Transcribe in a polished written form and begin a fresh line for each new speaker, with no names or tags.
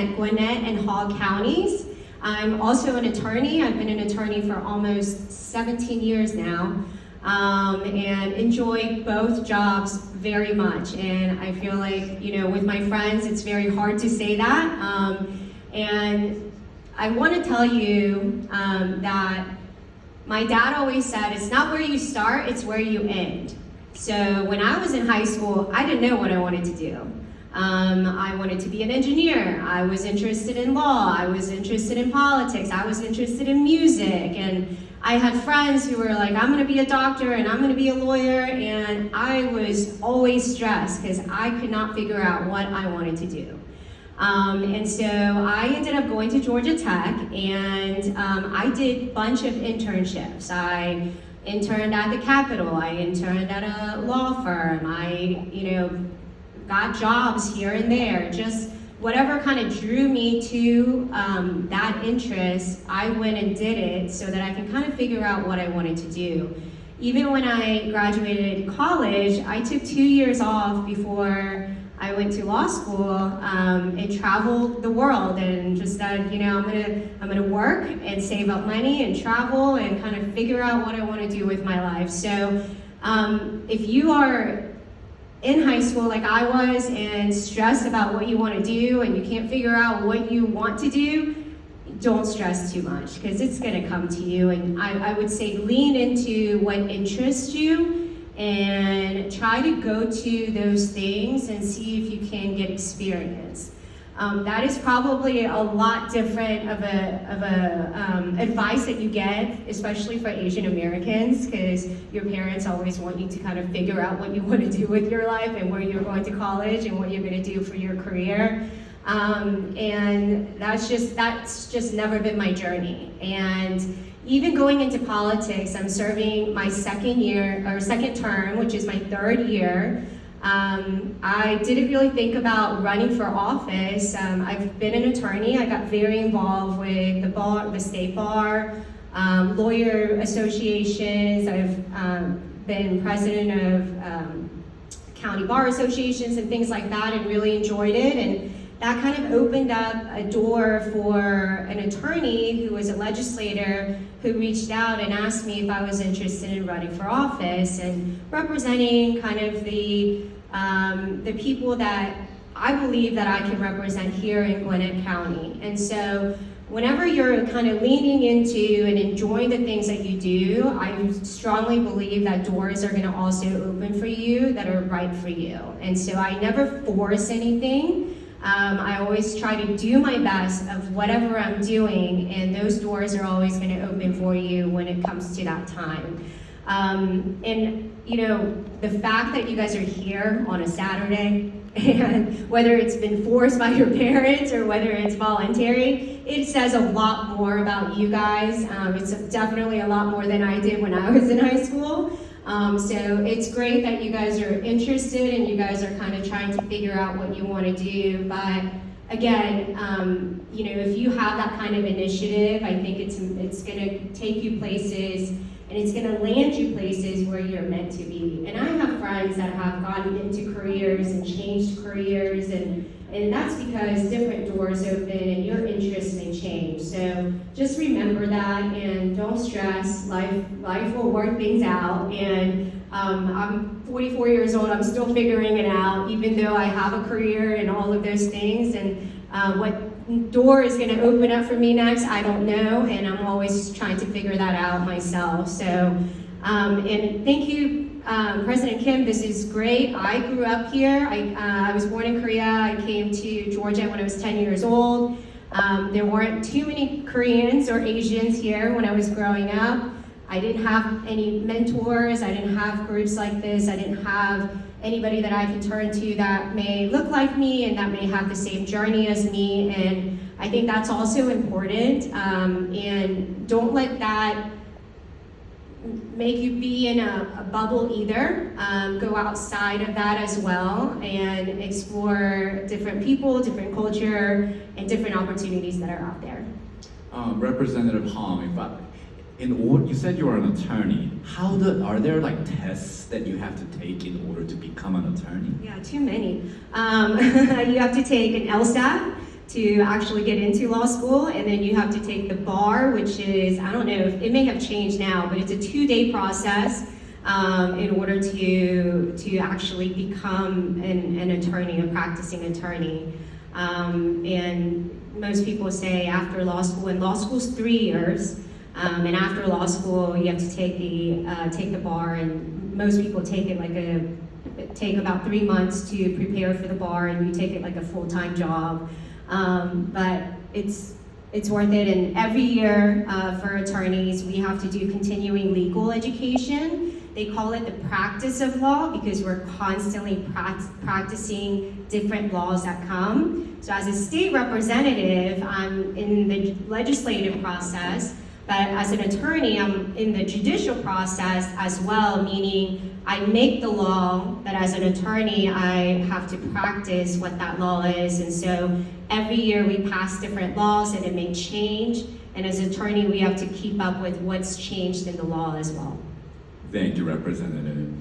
Gwinnett and Hall counties. I'm also an attorney. I've been an attorney for almost 17 years now, and enjoy both jobs very much. And I feel like, with my friends, it's very hard to say that. And I want to tell you that my dad always said, it's not where you start, it's where you end. So when I was in high school, I didn't know what I wanted to do. I wanted to be an engineer. I was interested in law. I was interested in politics. I was interested in music. And I had friends who were like, I'm going to be a doctor and I'm going to be a lawyer. And I was always stressed because I could not figure out what I wanted to do. And so I ended up going to Georgia Tech, and I did a bunch of internships. I interned at the Capitol. I interned at a law firm. I, got jobs here and there. Just whatever kind of drew me to that interest, I went and did it so that I can kind of figure out what I wanted to do. Even when I graduated college, I took 2 years off before I went to law school and traveled the world and just said, I'm gonna work and save up money and travel and kind of figure out what I want to do with my life. So if you are in high school like I was and stressed about what you want to do and you can't figure out what you want to do, don't stress too much because it's going to come to you. And I would say lean into what interests you and try to go to those things and see if you can get experience. That is probably a lot different of advice that you get, especially for Asian Americans, because your parents always want you to kind of figure out what you want to do with your life and where you're going to college and what you're going to do for your career. And that's just never been my journey. And even going into politics, I'm serving my second term, which is my third year. I didn't really think about running for office. I've been an attorney. I got very involved with the state bar, lawyer associations. I've been president of county bar associations and things like that, and really enjoyed it. And that kind of opened up a door for an attorney who was a legislator who reached out and asked me if I was interested in running for office and representing kind of the people that I believe that I can represent here in Gwinnett County. And so whenever you're kind of leaning into and enjoying the things that you do, I strongly believe that doors are going to also open for you that are right for you. And so I never force anything. I always try to do my best of whatever I'm doing, and those doors are always going to open for you when it comes to that time. And the fact that you guys are here on a Saturday, and whether it's been forced by your parents or whether it's voluntary, it says a lot more about you guys. It's definitely a lot more than I did when I was in high school. So it's great that you guys are interested and you guys are kind of trying to figure out what you want to do. But again, if you have that kind of initiative, I think it's going to take you places and it's going to land you places where you're meant to be. And I have friends that have gotten into careers and changed careers, and that's because different doors open and your interests may change. So just remember that and don't stress. Life will work things out. And I'm 44 years old. I'm still figuring it out, even though I have a career and all of those things. And what door is going to open up for me next, I don't know. And I'm always trying to figure that out myself. So, and thank you, President Kim, this is great. I grew up here. I was born in Korea. I came to Georgia when I was 10 years old. There weren't too many Koreans or Asians here when I was growing up. I didn't have any mentors. I didn't have groups like this. I didn't have anybody that I can turn to that may look like me and that may have the same journey as me. And I think that's also important. And don't let that make you be in a bubble either. Go outside of that as well and explore different people, different culture, and different opportunities that are out there.
Representative Hong, you said you are an attorney. Are there like tests that you have to take in order to become an attorney?
Yeah, too many. You have to take an LSAT, to actually get into law school, and then you have to take the bar, which is, I don't know, if it may have changed now, but it's a 2-day process in order to actually become an attorney, a practicing attorney. And most people say after law school, and law school's 3 years, and after law school you have to take the bar, and most people take about 3 months to prepare for the bar, and you take it like a full-time job. But it's worth it, and every year for attorneys we have to do continuing legal education. They call it the practice of law because we're constantly practicing different laws that come. So as a state representative, I'm in the legislative process, but as an attorney, I'm in the judicial process as well, meaning I make the law, but as an attorney, I have to practice what that law is. And so every year we pass different laws and it may change. And as an attorney, we have to keep up with what's changed in the law as well.
Thank you, Representative.